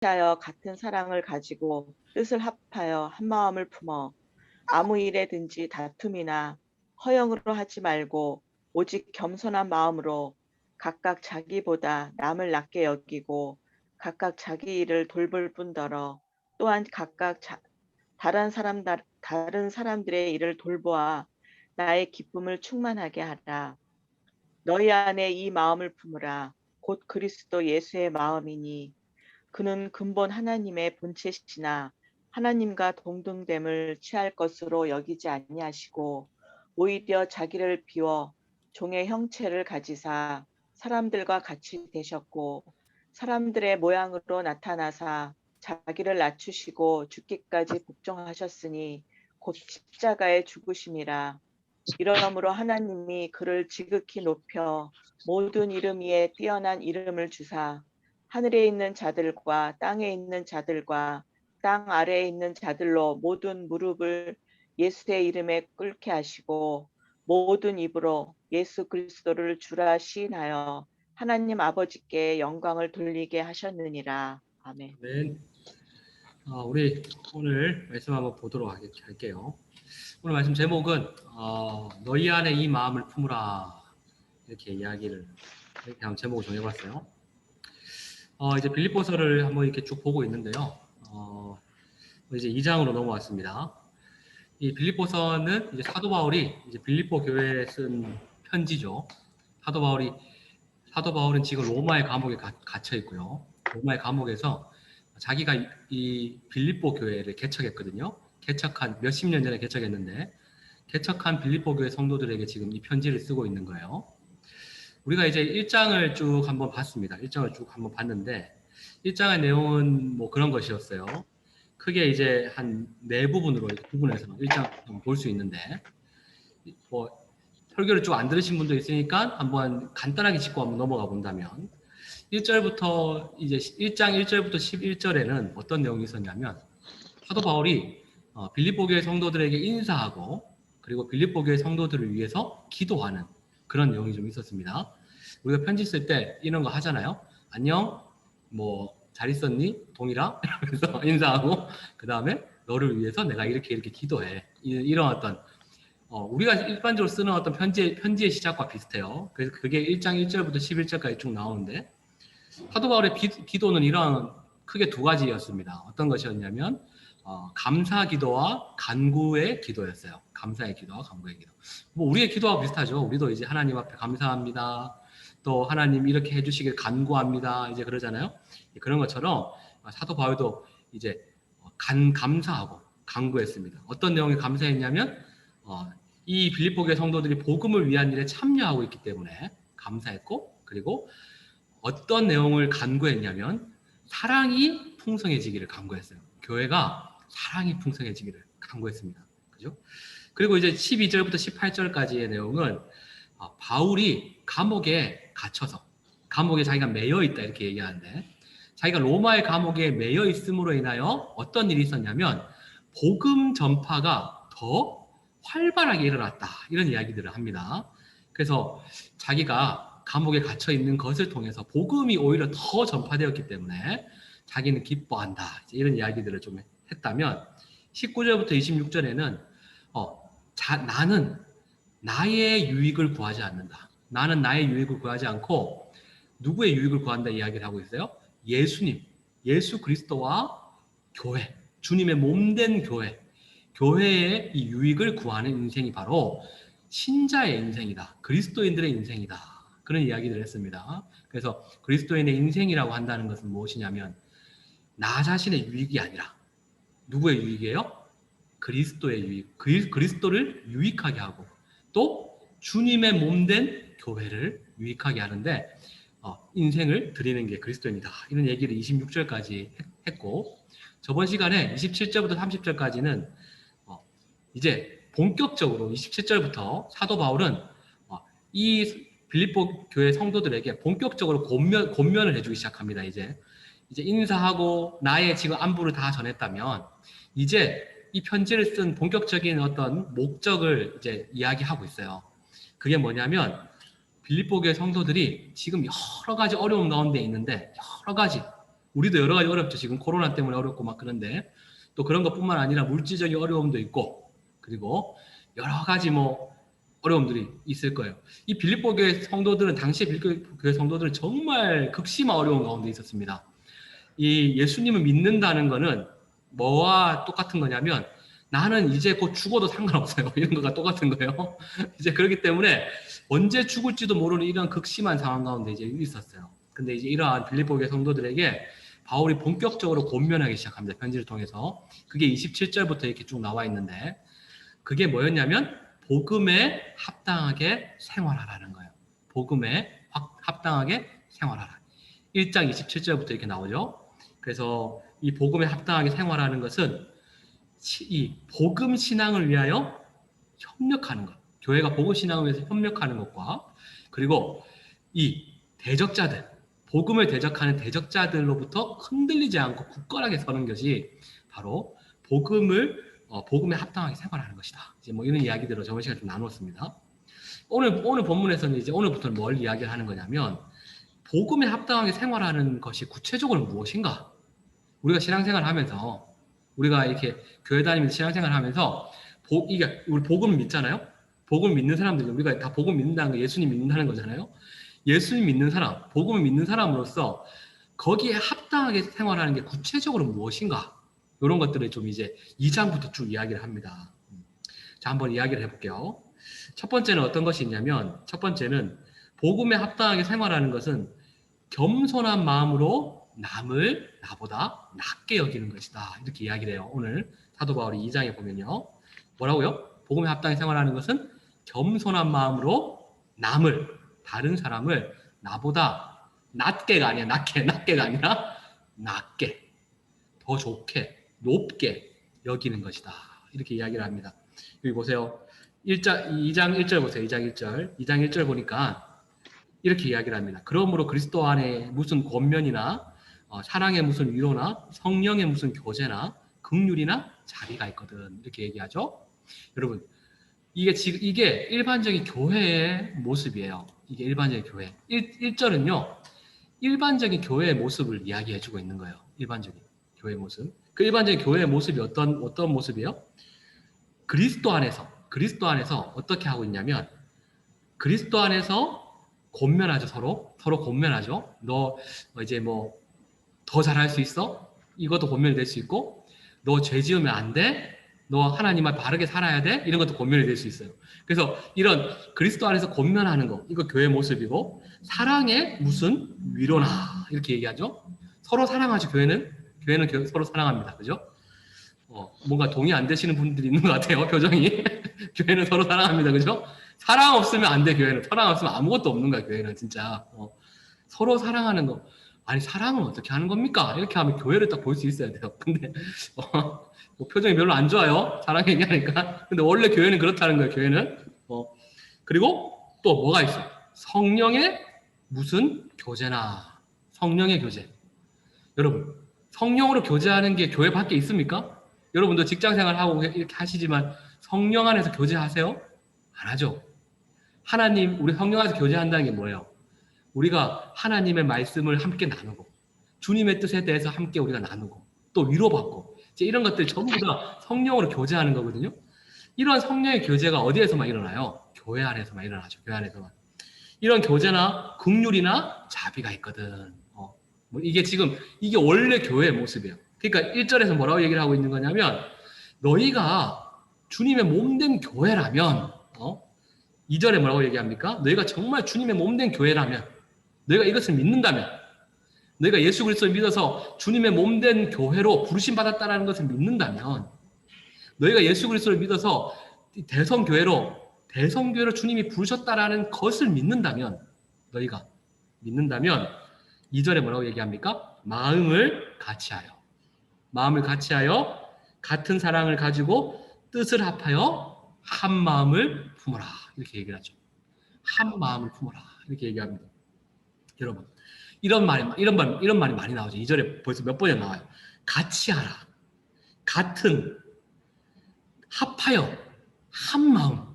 하여 같은 사랑을 가지고 뜻을 합하여 한 마음을 품어 아무 일에든지 다툼이나 허영으로 하지 말고 오직 겸손한 마음으로 각각 자기보다 남을 낮게 여기고 각각 자기 일을 돌볼 뿐더러 또한 각각 다른 사람들의 일을 돌보아 나의 기쁨을 충만하게 하라. 너희 안에 이 마음을 품으라. 곧 그리스도 예수의 마음이니 그는 근본 하나님의 본체시나 하나님과 동등됨을 취할 것으로 여기지 아니하시고 오히려 자기를 비워 종의 형체를 가지사 사람들과 같이 되셨고 사람들의 모양으로 나타나사 자기를 낮추시고 죽기까지 복종하셨으니 곧 십자가의 죽으심이라. 이러므로 하나님이 그를 지극히 높여 모든 이름 위에 뛰어난 이름을 주사 하늘에 있는 자들과 땅에 있는 자들과 땅 아래에 있는 자들로 모든 무릎을 예수의 이름에 꿇게 하시고 모든 입으로 예수 그리스도를 주라 시인하여 하나님 아버지께 영광을 돌리게 하셨느니라. 아멘. 네. 우리 오늘 말씀 한번 보도록 할게요. 오늘 말씀 제목은 너희 안에 이 마음을 품으라 이렇게 이야기를 이렇게 한번 제목을 정해봤어요. 이제 빌립보서를 한번 이렇게 쭉 보고 있는데요. 이제 2장으로 넘어왔습니다. 이 빌립보서는 이제 사도 바울이 이제 빌립보 교회에 쓴 편지죠. 사도 바울은 지금 로마의 감옥에 갇혀 있고요. 로마의 감옥에서 자기가 이 빌립보 교회를 개척했거든요. 개척한 몇십 년 전에 개척했는데 개척한 빌립보 교회 성도들에게 지금 이 편지를 쓰고 있는 거예요. 우리가 이제 1장을 쭉 한번 봤습니다. 1장을 쭉 한번 봤는데 1장의 내용은 뭐 그런 것이었어요. 크게 이제 한 네 부분으로 구분해서 1장 볼 수 있는데 뭐 설교를 쭉 안 들으신 분도 있으니까 한번 간단하게 짚고 한번 넘어가 본다면 1절부터 이제 1장 1절부터 11절에는 어떤 내용이 있었냐면 사도 바울이 빌립보 교회 성도들에게 인사하고 그리고 빌립보 교회 성도들을 위해서 기도하는 그런 내용이 좀 있었습니다. 우리가 편지 쓸 때 이런 거 하잖아요. 안녕, 뭐 잘 있었니? 동일아? 이러면서 인사하고 그 다음에 너를 위해서 내가 이렇게 기도해. 이런 어떤 우리가 일반적으로 쓰는 어떤 편지의 시작과 비슷해요. 그래서 그게 1장 1절부터 11절까지 쭉 나오는데 사도 바울의 기도는 이러한 크게 두 가지였습니다. 어떤 것이었냐면 감사 기도와 간구의 기도였어요. 감사의 기도와 간구의 기도. 뭐 우리의 기도와 비슷하죠. 우리도 이제 하나님 앞에 감사합니다. 또 하나님 이렇게 해주시길 간구합니다. 이제 그러잖아요. 그런 것처럼 사도 바울도 이제 감사하고 간구했습니다. 어떤 내용에 감사했냐면 이 빌립보 교회 성도들이 복음을 위한 일에 참여하고 있기 때문에 감사했고 그리고 어떤 내용을 간구했냐면 사랑이 풍성해지기를 간구했어요. 교회가 사랑이 풍성해지기를 간구했습니다. 그죠? 그리고 이제 12절부터 18절까지의 내용은 바울이 감옥에 갇혀서 감옥에 자기가 매여 있다 이렇게 얘기하는데 자기가 로마의 감옥에 매여 있음으로 인하여 어떤 일이 있었냐면 복음 전파가 더 활발하게 일어났다 이런 이야기들을 합니다. 그래서 자기가 감옥에 갇혀 있는 것을 통해서 복음이 오히려 더 전파되었기 때문에 자기는 기뻐한다 이런 이야기들을 좀 했다면 19절부터 26절에는 나는 나의 유익을 구하지 않는다. 나는 나의 유익을 구하지 않고 누구의 유익을 구한다 이야기를 하고 있어요. 예수님, 예수 그리스도와 교회, 주님의 몸된 교회의 이 유익을 구하는 인생이 바로 신자의 인생이다. 그리스도인들의 인생이다. 그런 이야기를 했습니다. 그래서 그리스도인의 인생이라고 한다는 것은 무엇이냐면 나 자신의 유익이 아니라 누구의 유익이에요? 그리스도의 유익. 그리스도를 유익하게 하고 또 주님의 몸된 교회를 유익하게 하는데 인생을 드리는 게 그리스도입니다. 이런 얘기를 26절까지 했고 저번 시간에 27절부터 30절까지는 이제 본격적으로 27절부터 사도 바울은 이 빌립보 교회 성도들에게 본격적으로 권면을 해주기 시작합니다. 이제 인사하고 나의 지금 안부를 다 전했다면 이제 이 편지를 쓴 본격적인 어떤 목적을 이제 이야기하고 있어요. 그게 뭐냐면 빌립보 교회 성도들이 지금 여러 가지 어려움 가운데 있는데 여러 가지 우리도 여러 가지 어렵죠. 지금 코로나 때문에 어렵고 막 그런데 또 그런 것뿐만 아니라 물질적인 어려움도 있고 그리고 여러 가지 뭐 어려움들이 있을 거예요. 이 빌립보 교회 성도들은 당시 빌립보 교회 성도들은 정말 극심한 어려운 가운데 있었습니다. 이 예수님을 믿는다는 거는 뭐와 똑같은 거냐면 나는 이제 곧 죽어도 상관없어요. 이런 거가 똑같은 거예요. 이제 그렇기 때문에 언제 죽을지도 모르는 이런 극심한 상황 가운데 이제 있었어요. 근데 이제 이러한 빌립보 교회 성도들에게 바울이 본격적으로 권면하기 시작합니다. 편지를 통해서. 그게 27절부터 이렇게 쭉 나와 있는데 그게 뭐였냐면 복음에 합당하게 생활하라는 거예요. 복음에 합당하게 생활하라. 1장 27절부터 이렇게 나오죠. 그래서 이 복음에 합당하게 생활하는 것은 이 복음 신앙을 위하여 협력하는 것. 교회가 복음 신앙을 위해서 협력하는 것과 그리고 이 대적자들, 복음을 대적하는 대적자들로부터 흔들리지 않고 굳건하게 서는 것이 바로 복음에 합당하게 생활하는 것이다. 이제 뭐 이런 이야기들을 저번 시간에 좀 나눴습니다. 오늘 본문에서는 이제 오늘부터는 뭘 이야기를 하는 거냐면 복음에 합당하게 생활하는 것이 구체적으로 무엇인가? 우리가 신앙생활을 하면서 우리가 이렇게 교회 다니면서 신앙생활을 하면서 이게 우리 복음을 믿잖아요. 복음을 믿는 사람들이 우리가 다 복음 믿는다는 거 예수님 믿는다는 거잖아요. 예수님 믿는 사람, 복음을 믿는 사람으로서 거기에 합당하게 생활하는 게 구체적으로 무엇인가? 이런 것들을 좀 이제 2장부터 쭉 이야기를 합니다. 자, 한번 이야기를 해볼게요. 첫 번째는 어떤 것이 있냐면 첫 번째는 복음에 합당하게 생활하는 것은 겸손한 마음으로 남을 나보다 낮게 여기는 것이다. 이렇게 이야기를 해요. 오늘 사도 바울이 2장에 보면요. 뭐라고요? 복음에 합당하게 생활하는 것은 겸손한 마음으로 다른 사람을 나보다 낮게가 아니라 낮게가 아니라 낮게, 더 좋게, 높게 여기는 것이다. 이렇게 이야기를 합니다. 여기 보세요. 2장 1절 보세요. 2장 1절 보니까 이렇게 이야기를 합니다. 그러므로 그리스도 안에 무슨 권면이나 사랑의 무슨 위로나 성령의 무슨 교제나 긍휼이나 자비가 있거든. 이렇게 얘기하죠. 여러분, 이게 일반적인 교회의 모습이에요. 이게 일반적인 교회. 1절은요. 일반적인 교회의 모습을 이야기해주고 있는 거예요. 일반적인 교회의 모습. 그 일반적인 교회의 모습이 어떤 모습이에요? 그리스도 안에서 어떻게 하고 있냐면 그리스도 안에서 권면하죠. 서로 권면하죠. 너 이제 뭐 더 잘할 수 있어? 이것도 권면이 될 수 있고 너 죄 지으면 안 돼? 너 하나님 앞에 바르게 살아야 돼? 이런 것도 권면이 될 수 있어요. 그래서 이런 그리스도 안에서 권면하는 거 이거 교회 모습이고 사랑의 무슨 위로나 이렇게 얘기하죠. 서로 사랑하죠. 교회는 서로 사랑합니다. 그죠? 뭔가 동의 안 되시는 분들이 있는 것 같아요. 표정이. 교회는 서로 사랑합니다. 그죠? 사랑 없으면 안 돼. 교회는 사랑 없으면 아무것도 없는 거야. 교회는 진짜 서로 사랑하는 거. 아니 사랑은 어떻게 하는 겁니까? 이렇게 하면 교회를 딱 볼 수 있어야 돼요. 근데 뭐 표정이 별로 안 좋아요. 사랑 얘기하니까. 근데 원래 교회는 그렇다는 거예요. 교회는 그리고 또 뭐가 있어? 성령의 무슨 교제나 성령의 교제. 여러분 성령으로 교제하는 게 교회 밖에 있습니까? 여러분도 직장생활하고 이렇게 하시지만 성령 안에서 교제하세요? 안 하죠. 우리 성령 안에서 교제한다는 게 뭐예요? 우리가 하나님의 말씀을 함께 나누고 주님의 뜻에 대해서 함께 우리가 나누고 또 위로받고 이제 이런 것들 전부 다 성령으로 교제하는 거거든요. 이런 성령의 교제가 어디에서만 일어나요? 교회 안에서만 일어나죠. 교회 안에서만. 이런 교제나 긍휼이나 자비가 있거든. 이게 원래 교회의 모습이에요. 그러니까 1절에서 뭐라고 얘기를 하고 있는 거냐면 너희가 주님의 몸된 교회라면 2절에 뭐라고 얘기합니까? 너희가 정말 주님의 몸된 교회라면 너희가 이것을 믿는다면 너희가 예수 그리스도를 믿어서 주님의 몸된 교회로 부르심 받았다는 것을 믿는다면 너희가 예수 그리스도를 믿어서 대성교회로 주님이 부르셨다라는 것을 믿는다면 너희가 믿는다면 2절에 뭐라고 얘기합니까? 마음을 같이 하여 같은 사랑을 가지고 뜻을 합하여 한 마음을 품어라. 이렇게 얘기를 하죠. 한 마음을 품어라. 이렇게 얘기합니다. 여러분, 이런 말이 많이 나오죠. 2절에 벌써 몇 번이나 나와요. 같이 하라. 같은, 합하여, 한 마음.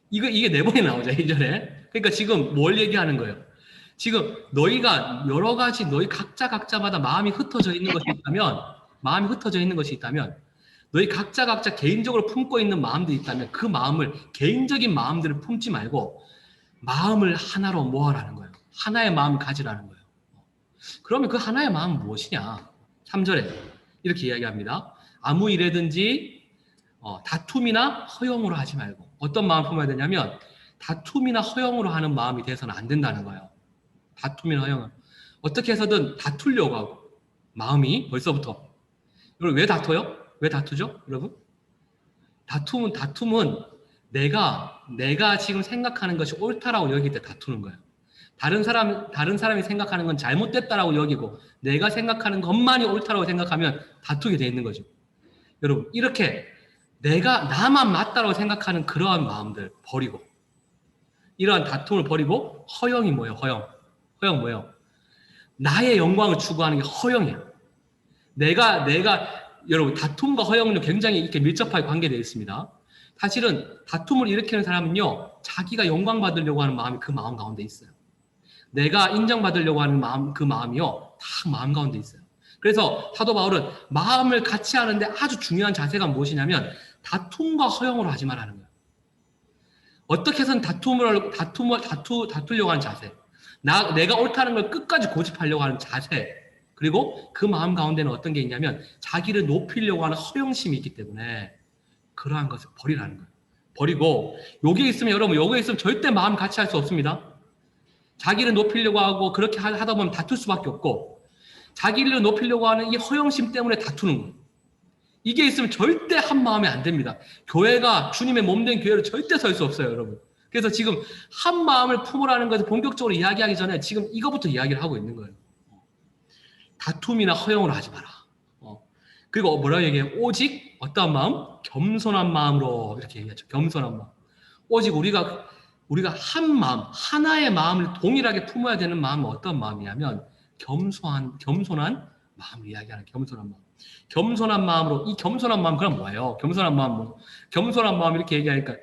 이게 4번이 나오죠. 2절에. 그러니까 지금 뭘 얘기하는 거예요? 지금 너희가 여러 가지 너희 각자마다 마음이 흩어져 있는 것이 있다면 너희 각자 개인적으로 품고 있는 마음들이 있다면 그 마음을 개인적인 마음들을 품지 말고 마음을 하나로 모아라는 거예요. 하나의 마음을 가지라는 거예요. 그러면 그 하나의 마음은 무엇이냐? 3절에 이렇게 이야기합니다. 아무 일에든지 다툼이나 허용으로 하지 말고 어떤 마음을 품어야 되냐면 다툼이나 허용으로 하는 마음이 돼서는 안 된다는 거예요. 다툼이나 허용은 어떻게 해서든 다투려고 하고 마음이 벌써부터 여러분 왜 다퉈요? 왜 다투죠? 여러분 다툼은 내가 지금 생각하는 것이 옳다라고 여길 때 다투는 거예요. 다른 사람이 생각하는 건 잘못됐다라고 여기고 내가 생각하는 것만이 옳다라고 생각하면 다투게 돼 있는 거죠. 여러분 이렇게 나만 맞다라고 생각하는 그러한 마음들 버리고 이러한 다툼을 버리고 허영이 뭐예요? 허영 뭐예요? 나의 영광을 추구하는 게 허영이에요. 여러분 다툼과 허영은 굉장히 이렇게 밀접하게 관계되어 있습니다. 사실은 다툼을 일으키는 사람은요 자기가 영광 받으려고 하는 마음이 그 마음 가운데 있어요. 내가 인정받으려고 하는 마음, 그 마음이요 다 마음 가운데 있어요. 그래서 사도 바울은 마음을 같이 하는데 아주 중요한 자세가 무엇이냐면 다툼과 허영으로 하지 말라는 거예요. 어떻게 해서는 다투려고 하는 자세, 내가 옳다는 걸 끝까지 고집하려고 하는 자세, 그리고 그 마음 가운데는 어떤 게 있냐면 자기를 높이려고 하는 허영심이 있기 때문에 그러한 것을 버리라는 거예요. 버리고 여기에 있으면 절대 마음 같이 할 수 없습니다. 자기를 높이려고 하고 그렇게 하다 보면 다툴 수밖에 없고 자기를 높이려고 하는 이 허영심 때문에 다투는 거예요. 이게 있으면 절대 한 마음에 안 됩니다. 교회가 주님의 몸된 교회로 절대 설 수 없어요, 여러분. 그래서 지금 한 마음을 품으라는 것을 본격적으로 이야기하기 전에 지금 이거부터 이야기를 하고 있는 거예요. 다툼이나 허영을 하지 마라. 그리고 뭐라고 얘기해요? 오직 어떠한 마음? 겸손한 마음으로 이렇게 얘기하죠. 겸손한 마음. 오직 우리가 한 마음, 하나의 마음을 동일하게 품어야 되는 마음은 어떤 마음이냐면 겸손한 마음을 이야기하는 겸손한 마음. 겸손한 마음으로 이 겸손한 마음 그럼 뭐예요? 겸손한 마음 이렇게 얘기하니까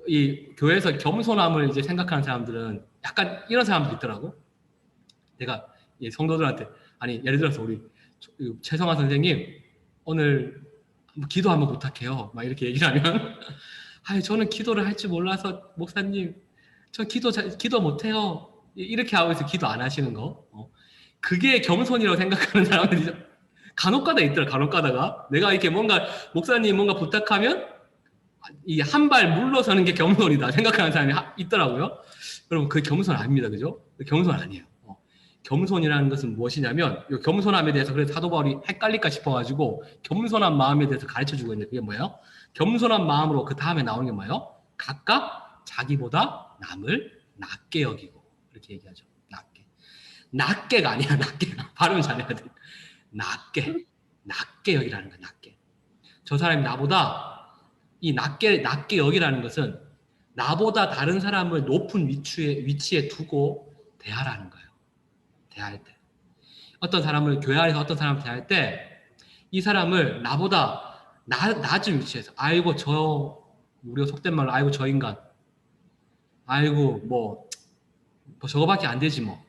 이 교회에서 겸손함을 이제 생각하는 사람들은 약간 이런 사람들이 있더라고. 내가 이 성도들한테 아니 예를 들어서 우리 최성화 선생님 오늘 기도 한번 부탁해요. 막 이렇게 얘기를 하면 저는 기도를 할 줄 몰라서 목사님 저 기도 못해요. 이렇게 하고 있어요. 기도 안 하시는 거. 그게 겸손이라고 생각하는 사람들이 간혹가다 있더라. 간혹가다가 내가 이렇게 목사님 뭔가 부탁하면 이 한 발 물러서는 게 겸손이다 생각하는 사람이 있더라고요. 여러분 그 겸손 아닙니다. 그죠? 겸손 아니에요. 겸손이라는 것은 무엇이냐면 이 겸손함에 대해서 그래서 사도 바울이 헷갈릴까 싶어가지고 겸손한 마음에 대해서 가르쳐주고 있는데 그게 뭐예요? 겸손한 마음으로 그 다음에 나오는 게 뭐예요? 각각 자기보다 남을 낮게 여기고 이렇게 얘기하죠. 낮게가 아니야. 낮게가 발음 잘해야 돼. 낮게 여기라는 거야. 낮게. 저 사람이 나보다 이 낮게 여기라는 것은 나보다 다른 사람을 높은 위치에 두고 대하라는 거예요. 대할 때. 어떤 사람을 교회 안에서 어떤 사람을 대할 때 이 사람을 나보다 낮은 위치에서 아이고 우리가 속된 말로 아이고 저 인간 아이고 뭐 저거밖에 안 되지 뭐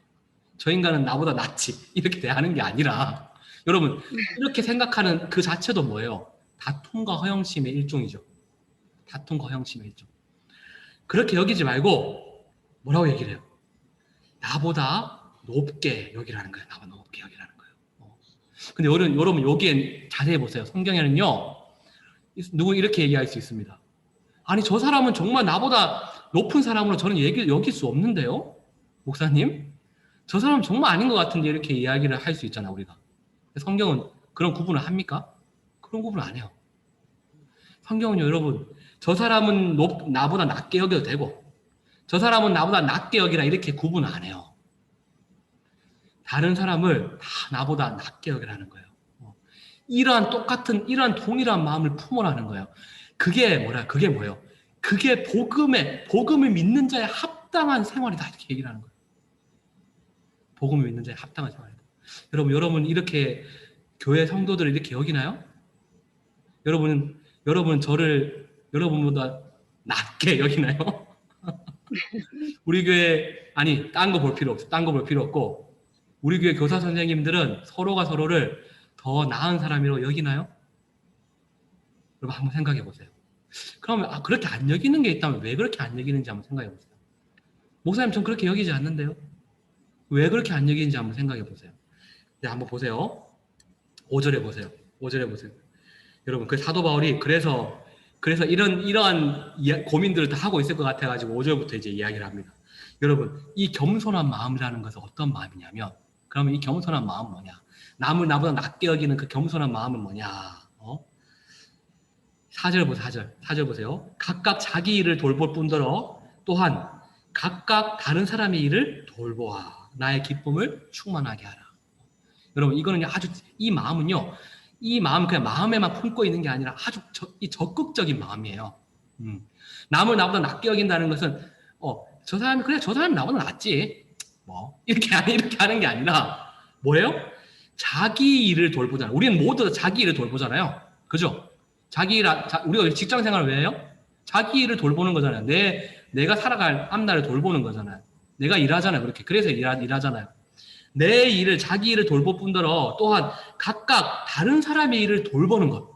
저 인간은 나보다 낫지 이렇게 대하는 게 아니라 여러분 이렇게 생각하는 그 자체도 뭐예요? 다툼과 허영심의 일종이죠. 다툼과 허영심의 일종. 그렇게 여기지 말고 뭐라고 얘기를 해요? 나보다 높게 여기라는 거예요. 나보다 높게 여기라는 거예요. 근데 여러분 여기에 자세히 보세요. 성경에는요. 누구 이렇게 얘기할 수 있습니다. 아니 저 사람은 정말 나보다 높은 사람으로 저는 여길 수 없는데요. 목사님? 저 사람은 정말 아닌 것 같은데 이렇게 이야기를 할 수 있잖아 우리가. 성경은 그런 구분을 합니까? 그런 구분을 안 해요. 성경은요 여러분 저 사람은 나보다 낮게 여겨도 되고 저 사람은 나보다 낮게 여기라 이렇게 구분을 안 해요. 다른 사람을 다 나보다 낮게 여기라는 거예요. 이러한 동일한 마음을 품으라는 거예요. 그게 뭐예요? 그게 복음을 믿는 자의 합당한 생활이다 이렇게 얘기를 하는 거예요. 복음을 믿는 자의 합당한 생활이다. 여러분 이렇게 교회 성도들을 이렇게 여기나요? 여러분은 저를 여러분보다 낮게 여기나요? 우리 교회 아니 딴 거 볼 필요 없어. 딴 거 볼 필요 없고 우리 교회 교사 선생님들은 서로가 서로를 더 나은 사람이라고 여기나요? 여러분 한번 생각해 보세요. 그러면 그렇게 안 여기는 게 있다면 왜 그렇게 안 여기는지 한번 생각해 보세요. 목사님 전 그렇게 여기지 않는데요. 왜 그렇게 안 여기는지 한번 생각해 보세요. 네, 한번 보세요. 5절에 보세요. 5절에 보세요. 여러분 그 사도 바울이 그래서 이러한 고민들을 다 하고 있을 것 같아가지고 5절부터 이제 이야기를 합니다. 여러분 이 겸손한 마음이라는 것은 어떤 마음이냐면 그러면 이 겸손한 마음은 뭐냐? 남을 나보다 낮게 여기는 그 겸손한 마음은 뭐냐? 4절 보세요. 4절 보세요. 각각 자기 일을 돌볼 뿐더러 또한 각각 다른 사람의 일을 돌보아 나의 기쁨을 충만하게 하라. 여러분 이거는 아주 이 마음은요. 이 마음 그냥 마음에만 품고 있는 게 아니라 아주 적극적인 마음이에요. 남을 나보다 낮게 여긴다는 것은 저 사람이 그래 저 사람이 나보다 낫지 뭐 이렇게 하는 게 아니라 뭐예요? 자기 일을 돌보잖아요. 우리는 모두 다 자기 일을 돌보잖아요. 그죠? 우리가 직장 생활을 왜 해요? 자기 일을 돌보는 거잖아요. 내가 살아갈 앞날을 돌보는 거잖아요. 내가 일하잖아요. 그렇게 그래서 일하잖아요. 내 일을 자기 일을 돌볼 뿐더러 또한 각각 다른 사람의 일을 돌보는 것.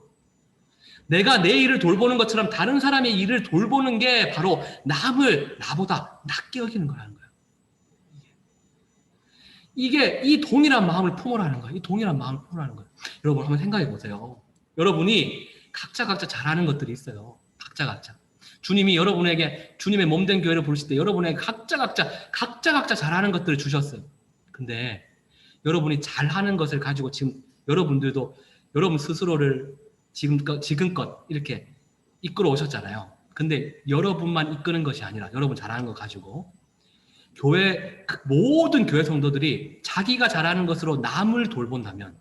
내가 내 일을 돌보는 것처럼 다른 사람의 일을 돌보는 게 바로 남을 나보다 낮게 여기는 거라는 거예요. 이게 이 동일한 마음을 품으라는 거예요. 이 동일한 마음을 품으라는 거예요. 여러분 한번 생각해 보세요. 여러분이 각자 잘하는 것들이 있어요. 각자. 주님이 여러분에게 주님의 몸된 교회를 부르실 때 여러분에게 각자 잘하는 것들을 주셨어요. 근데 여러분이 잘하는 것을 가지고 지금 여러분들도 여러분 스스로를 지금껏 이렇게 이끌어 오셨잖아요. 근데 여러분만 이끄는 것이 아니라 여러분 잘하는 것 가지고 모든 교회 성도들이 자기가 잘하는 것으로 남을 돌본다면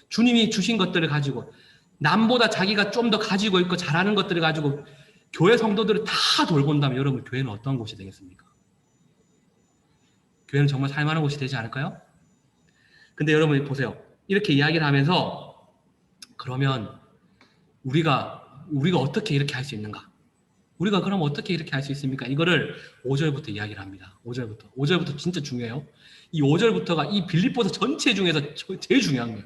주님이 주신 것들을 가지고 남보다 자기가 좀 더 가지고 있고 잘하는 것들을 가지고 교회 성도들을 다 돌본다면 여러분 교회는 어떤 곳이 되겠습니까? 교회는 정말 살만한 곳이 되지 않을까요? 근데 여러분 보세요. 이렇게 이야기를 하면서 그러면 우리가 어떻게 이렇게 할 수 있는가? 우리가 그럼 어떻게 이렇게 할 수 있습니까? 이거를 5절부터 이야기를 합니다. 5절부터 진짜 중요해요. 이 5절부터가 이 빌립보서 전체 중에서 제일 중요한 거예요.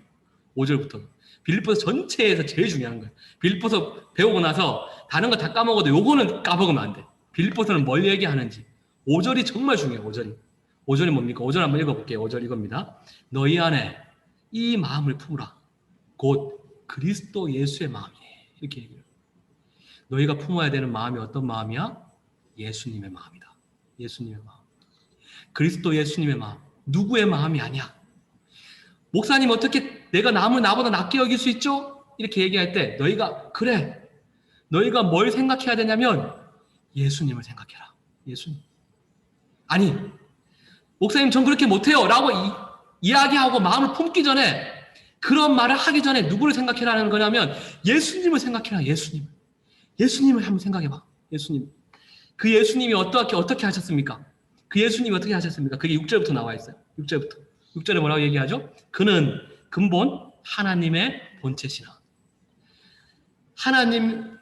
5절부터. 빌립보서 전체에서 제일 중요한 거예요. 빌립보서 배우고 나서 다른 거 다 까먹어도 요거는 까먹으면 안 돼. 빌립보서는 뭘 얘기하는지. 5절이 정말 중요해요. 5절이 뭡니까? 5절 한번 읽어볼게요. 5절 이겁니다. 너희 안에 이 마음을 품으라. 곧 그리스도 예수의 마음이에요. 이렇게 얘기해요. 너희가 품어야 되는 마음이 어떤 마음이야? 예수님의 마음이다. 예수님의 마음. 그리스도 예수님의 마음. 누구의 마음이 아니야. 목사님 어떻게 내가 남을 나보다 낮게 여길 수 있죠? 이렇게 얘기할 때 너희가 뭘 생각해야 되냐면 예수님을 생각해라. 예수님. 아니 목사님 전 그렇게 못해요 라고 이야기하고 마음을 품기 전에 그런 말을 하기 전에 누구를 생각해라는 거냐면 예수님을 생각해라. 예수님을 한번 생각해봐. 예수님. 그 예수님이 어떻게 하셨습니까? 그 예수님이 어떻게 하셨습니까? 그게 6절부터 나와 있어요. 6절에 뭐라고 얘기하죠? 그는 근본 하나님의 본체시나.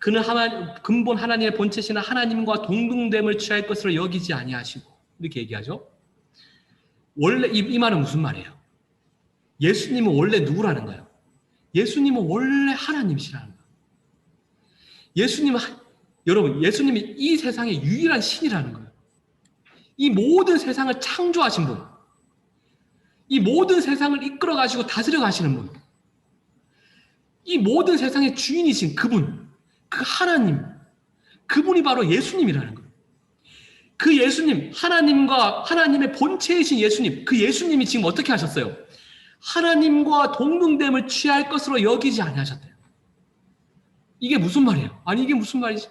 그는 근본 하나님의 본체시나 하나님과 동등됨을 취할 것으로 여기지 아니하시고 이렇게 얘기하죠. 원래 이 말은 무슨 말이에요? 예수님은 원래 누구라는 거예요? 예수님은 원래 하나님이시라는 거예요. 여러분 예수님이 이 세상의 유일한 신이라는 거예요. 이 모든 세상을 창조하신 분, 이 모든 세상을 이끌어 가시고 다스려 가시는 분, 이 모든 세상의 주인이신 그분, 그 하나님, 그분이 바로 예수님이라는 거예요. 그 예수님, 하나님과 하나님의 본체이신 예수님, 그 예수님이 지금 어떻게 하셨어요? 하나님과 동등됨을 취할 것으로 여기지 아니하셨대요. 이게 무슨 말이에요? 아니 이게 무슨 말이지?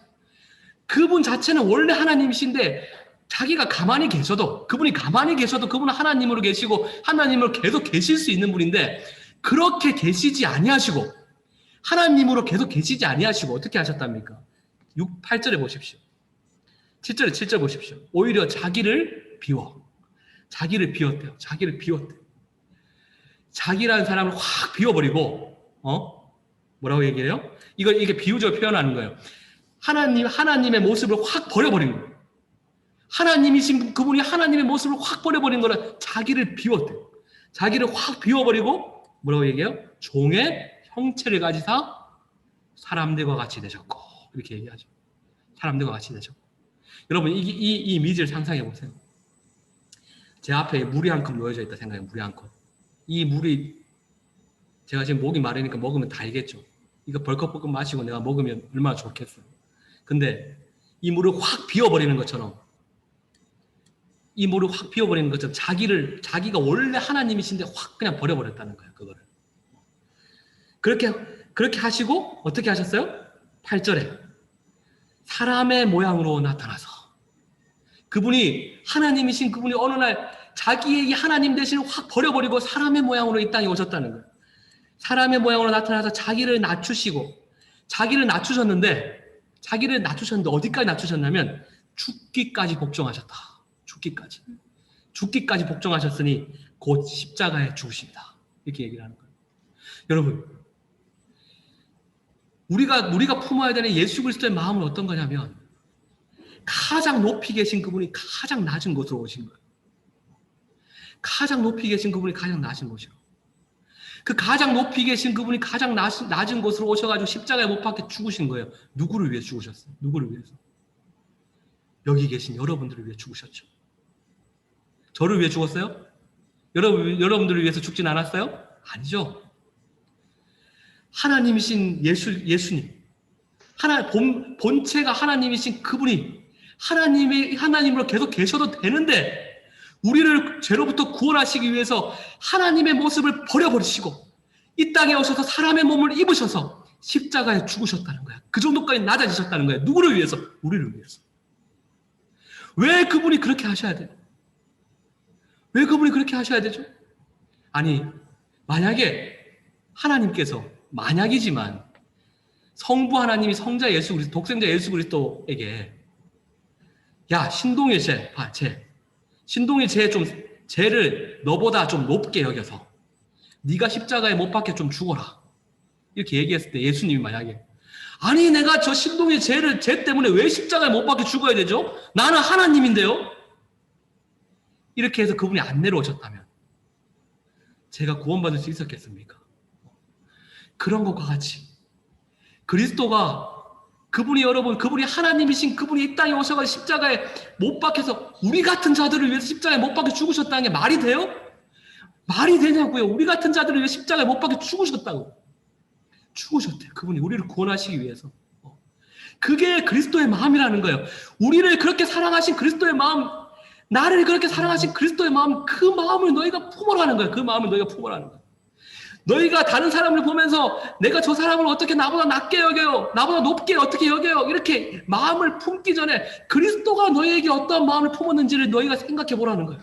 그분 자체는 원래 하나님이신데 자기가 그분이 가만히 계셔도 그분은 하나님으로 계시고 하나님으로 계속 계실 수 있는 분인데 그렇게 계시지 아니하시고 하나님으로 계속 계시지 아니하시고 어떻게 하셨답니까? 8절에 보십시오. 7절 보십시오. 오히려 자기를 비웠대요. 자기를 비웠대요. 자기라는 사람을 확 비워버리고 뭐라고 얘기해요? 이게 비유적으로 표현하는 거예요. 하나님의 모습을 확 버려버린 거예요. 하나님이신 그분이 하나님의 모습을 확 버려버린 거라 자기를 비웠대요. 자기를 확 비워버리고 뭐라고 얘기해요? 종의 형체를 가지사 사람들과 같이 되셨고 이렇게 얘기하죠. 사람들과 같이 되셨고. 여러분 이 이미지를 상상해 보세요. 제 앞에 물이 한 컵 놓여져 있다 생각해요. 물이 한 컵. 이 물이 제가 지금 목이 마르니까 먹으면 달겠죠. 이거 벌컥벌컥 마시고 내가 먹으면 얼마나 좋겠어요. 근데 이 물을 확 비워버리는 것처럼 이 물을 확 비워버리는 것처럼 자기가 원래 하나님이신데 확 그냥 버려버렸다는 거예요. 그거를. 그렇게 하시고 어떻게 하셨어요? 8절에 사람의 모양으로 나타나서 그분이 하나님이신 그분이 어느 날 자기의 이 하나님 대신을 확 버려버리고 사람의 모양으로 이 땅에 오셨다는 거예요. 사람의 모양으로 나타나서 자기를 낮추셨는데 어디까지 낮추셨냐면 죽기까지 복종하셨다. 죽기까지 복종하셨으니 곧 십자가에 죽으십니다. 이렇게 얘기를 하는 거예요. 여러분, 우리가 품어야 되는 예수 그리스도의 마음은 어떤 거냐면 가장 높이 계신 그분이 가장 낮은 곳으로 오신 거예요. 가장 높이 계신 그분이 가장 낮은 곳이요. 그 가장 높이 계신 그분이 가장 낮은 곳으로 오셔가지고 십자가에 못 박혀 죽으신 거예요. 누구를 위해 죽으셨어요? 누구를 위해서? 여기 계신 여러분들을 위해 죽으셨죠. 저를 위해 죽었어요? 여러분들을 위해서 죽진 않았어요? 아니죠. 하나님이신 예수님, 본체가 하나님이신 그분이 하나님으로 계속 계셔도 되는데 우리를 죄로부터 구원하시기 위해서 하나님의 모습을 버려버리시고 이 땅에 오셔서 사람의 몸을 입으셔서 십자가에 죽으셨다는 거야. 그 정도까지 낮아지셨다는 거야. 누구를 위해서? 우리를 위해서. 왜 그분이 그렇게 하셔야 돼요? 왜 그분이 그렇게 하셔야 되죠? 아니, 만약에 하나님께서 만약이지만 성부 하나님이 성자 예수 그리스도, 독생자 예수 그리스도에게 야, 신동의 신동의 죄를 너보다 좀 높게 여겨서 네가 십자가에 못 박혀 좀 죽어라. 이렇게 얘기했을 때 예수님이 만약에 아니 내가 저 신동의 죄 때문에 왜 십자가에 못 박혀 죽어야 되죠? 나는 하나님인데요. 이렇게 해서 그분이 안 내려오셨다면 제가 구원받을 수 있었겠습니까? 그런 것과 같이 그리스도가 그분이 하나님이신 그분이 이 땅에 오셔서 십자가에 못 박혀서 우리 같은 자들을 위해서 십자가에 못 박혀 죽으셨다는 게 말이 돼요? 말이 되냐고요. 우리 같은 자들을 위해 십자가에 못 박혀 죽으셨다고. 죽으셨대요. 그분이 우리를 구원하시기 위해서. 그게 그리스도의 마음이라는 거예요. 우리를 그렇게 사랑하신 그리스도의 마음, 나를 그렇게 사랑하신 그리스도의 마음, 그 마음을 너희가 품으라는 거예요. 그 마음을 너희가 품으라는 거예요. 너희가 다른 사람을 보면서 내가 저 사람을 어떻게 나보다 낮게 여겨요? 나보다 높게 어떻게 여겨요? 이렇게 마음을 품기 전에 그리스도가 너희에게 어떤 마음을 품었는지를 너희가 생각해 보라는 거예요.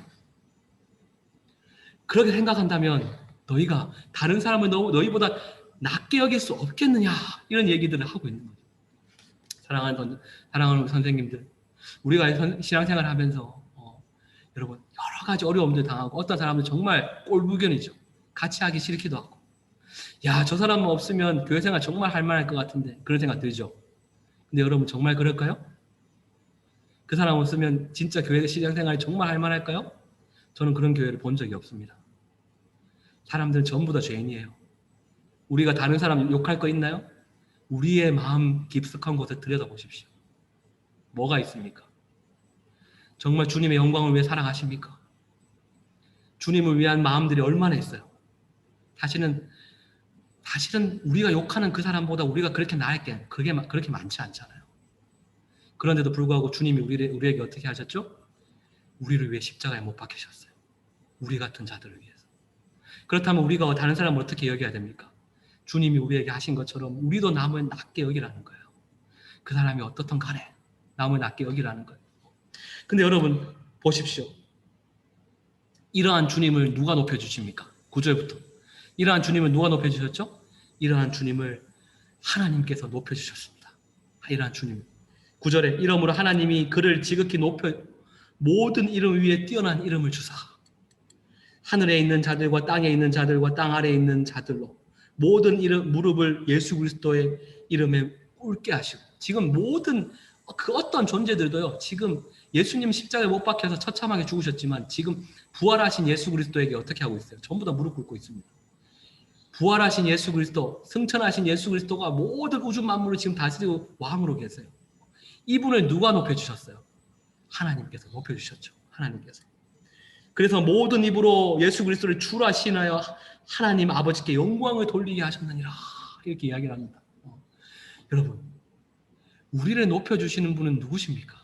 그렇게 생각한다면 너희가 다른 사람을 너희보다 낮게 여길 수 없겠느냐 이런 얘기들을 하고 있는 거죠. 사랑하는 선생님들, 우리가 신앙생활을 하면서 여러분 여러 가지 어려움들 당하고 어떤 사람은 정말 꼴불견이죠. 같이 하기 싫기도 하고 야, 저 사람 없으면 교회생활 정말 할 만할 것 같은데 그런 생각 들죠. 근데 여러분 정말 그럴까요? 그 사람 없으면 진짜 교회 신앙생활이 정말 할 만할까요? 저는 그런 교회를 본 적이 없습니다. 사람들은 전부 다 죄인이에요. 우리가 다른 사람 욕할 거 있나요? 우리의 마음 깊숙한 곳에 들여다보십시오. 뭐가 있습니까? 정말 주님의 영광을 위해 사랑하십니까? 주님을 위한 마음들이 얼마나 있어요? 사실은 우리가 욕하는 그 사람보다 우리가 그렇게 나을 게 그렇게 많지 않잖아요. 그런데도 불구하고 주님이 우리에게 어떻게 하셨죠? 우리를 위해 십자가에 못 박히셨어요. 우리 같은 자들을 위해서. 그렇다면 우리가 다른 사람을 어떻게 여겨야 됩니까? 주님이 우리에게 하신 것처럼 우리도 남을 낮게 여기라는 거예요. 그 사람이 어떻든 간에 남을 낮게 여기라는 거예요. 근데 여러분 보십시오. 이러한 주님을 누가 높여주십니까? 9절부터. 이러한 주님을 누가 높여주셨죠? 이러한 주님을 하나님께서 높여주셨습니다. 이러한 주님. 9절에 이러므로 하나님이 그를 지극히 높여 모든 이름 위에 뛰어난 이름을 주사 하늘에 있는 자들과 땅에 있는 자들과 땅 아래에 있는 자들로 모든 무릎을 예수 그리스도의 이름에 꿇게 하시고 지금 모든 그 어떤 존재들도요. 지금 예수님 십자가에 못 박혀서 처참하게 죽으셨지만 지금 부활하신 예수 그리스도에게 어떻게 하고 있어요? 전부 다 무릎 꿇고 있습니다. 부활하신 예수 그리스도, 승천하신 예수 그리스도가 모든 우주 만물을 지금 다스리고 왕으로 계세요. 이분을 누가 높여주셨어요? 하나님께서 높여주셨죠. 하나님께서. 그래서 모든 입으로 예수 그리스도를 주라 신하여 하나님 아버지께 영광을 돌리게 하셨느니라. 이렇게 이야기를 합니다. 여러분, 우리를 높여주시는 분은 누구십니까?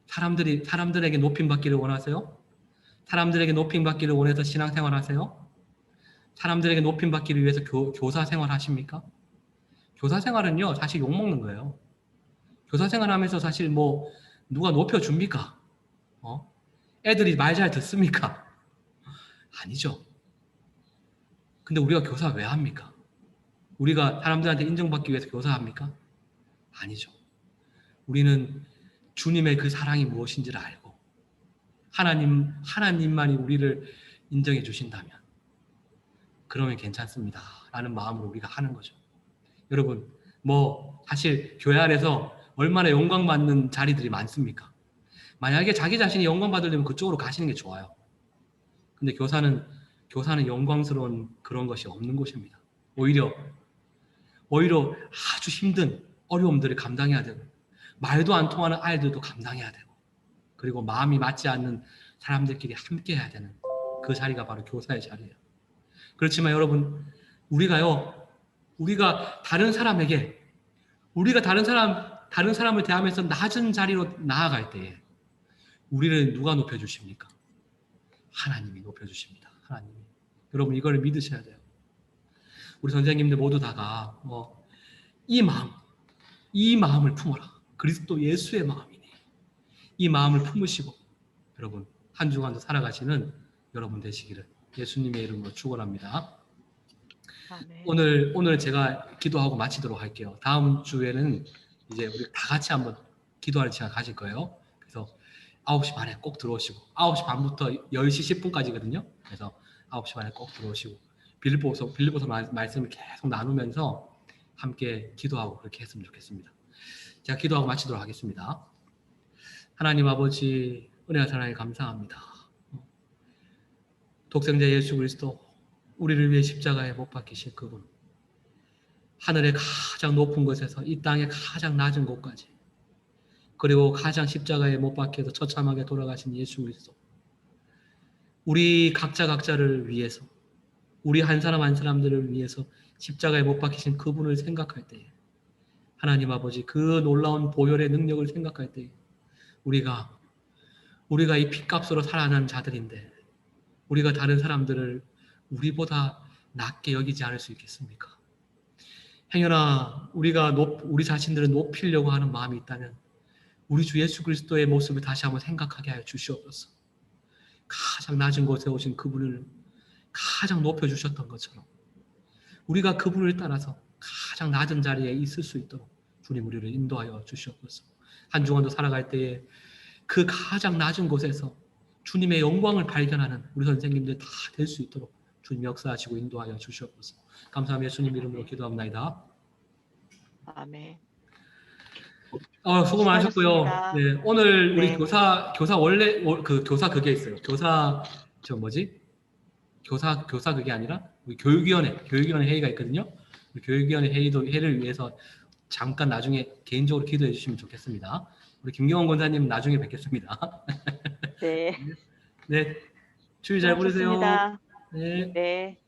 사람들에게 높임받기를 원하세요? 사람들에게 높임받기를 원해서 신앙생활 하세요? 사람들에게 높임받기를 위해서 교사 생활 하십니까? 교사 생활은요, 사실 욕먹는 거예요. 교사 생활 하면서 사실 뭐, 누가 높여줍니까? 애들이 말 잘 듣습니까? 아니죠. 근데 우리가 교사 왜 합니까? 우리가 사람들한테 인정받기 위해서 교사합니까? 아니죠. 우리는 주님의 그 사랑이 무엇인지를 알고 하나님만이 우리를 인정해 주신다면 그러면 괜찮습니다. 라는 마음으로 우리가 하는 거죠. 여러분, 뭐 사실 교회 안에서 얼마나 영광받는 자리들이 많습니까? 만약에 자기 자신이 영광받으려면 그쪽으로 가시는 게 좋아요. 근데 교사는 영광스러운 그런 것이 없는 곳입니다. 오히려 아주 힘든 어려움들을 감당해야 되고 말도 안 통하는 아이들도 감당해야 되고 그리고 마음이 맞지 않는 사람들끼리 함께 해야 되는 그 자리가 바로 교사의 자리예요. 그렇지만 여러분, 우리가 다른 사람을 대하면서 낮은 자리로 나아갈 때에 우리를 누가 높여주십니까? 하나님이 높여주십니다. 하나님이. 여러분, 이걸 믿으셔야 돼요. 우리 선생님들 모두 다가 이 마음을 품어라. 그리스도 예수의 마음이니 이 마음을 품으시고 여러분 한 주간도 살아가시는 여러분 되시기를 예수님의 이름으로 축원합니다. 아멘. 오늘 제가 기도하고 마치도록 할게요. 다음 주에는 이제 우리 다 같이 한번 기도하는 시간 가질 거예요. 그래서 9시 반에 꼭 들어오시고 9시 반부터 10시 10분까지거든요. 그래서 9시 반에 꼭 들어오시고 빌립보서 말씀을 계속 나누면서 함께 기도하고 그렇게 했으면 좋겠습니다. 제가 기도하고 마치도록 하겠습니다. 하나님 아버지 은혜와 사랑에 감사합니다. 독생자 예수 그리스도 우리를 위해 십자가에 못 박히신 그분, 하늘의 가장 높은 곳에서 이 땅의 가장 낮은 곳까지 그리고 가장 십자가에 못 박혀서 처참하게 돌아가신 예수 그리스도, 우리 각자를 위해서 우리 한 사람 한 사람들을 위해서 십자가에 못 박히신 그분을 생각할 때에 하나님 아버지 그 놀라운 보혈의 능력을 생각할 때에 우리가 이 핏값으로 살아난 자들인데 우리가 다른 사람들을 우리보다 낮게 여기지 않을 수 있겠습니까? 행여나 우리가 우리 자신들을 높이려고 하는 마음이 있다면 우리 주 예수 그리스도의 모습을 다시 한번 생각하게 하여 주시옵소서. 가장 낮은 곳에 오신 그분을 가장 높여주셨던 것처럼 우리가 그분을 따라서 가장 낮은 자리에 있을 수 있도록 주님 우리를 인도하여 주시옵소서. 한 주간도 살아갈 때에 그 가장 낮은 곳에서 주님의 영광을 발견하는 우리 선생님들 다 될 수 있도록 주님 역사하시고 인도하여 주시옵소서. 감사하며 예수님 이름으로 기도합니다. 아멘. 수고 많으셨고요. 수고하셨습니다. 네, 오늘 우리 네. 교사 원래 그 교사 그게 있어요. 교사 교사 그게 아니라 우리 교육위원회 회의가 있거든요. 우리 교육위원회 회의를 위해서 잠깐 나중에 개인적으로 기도해 주시면 좋겠습니다. 우리 김경원 권사님 나중에 뵙겠습니다. 네. 네, 추위 잘 보내세요. 수고하셨습니다. 네. 네.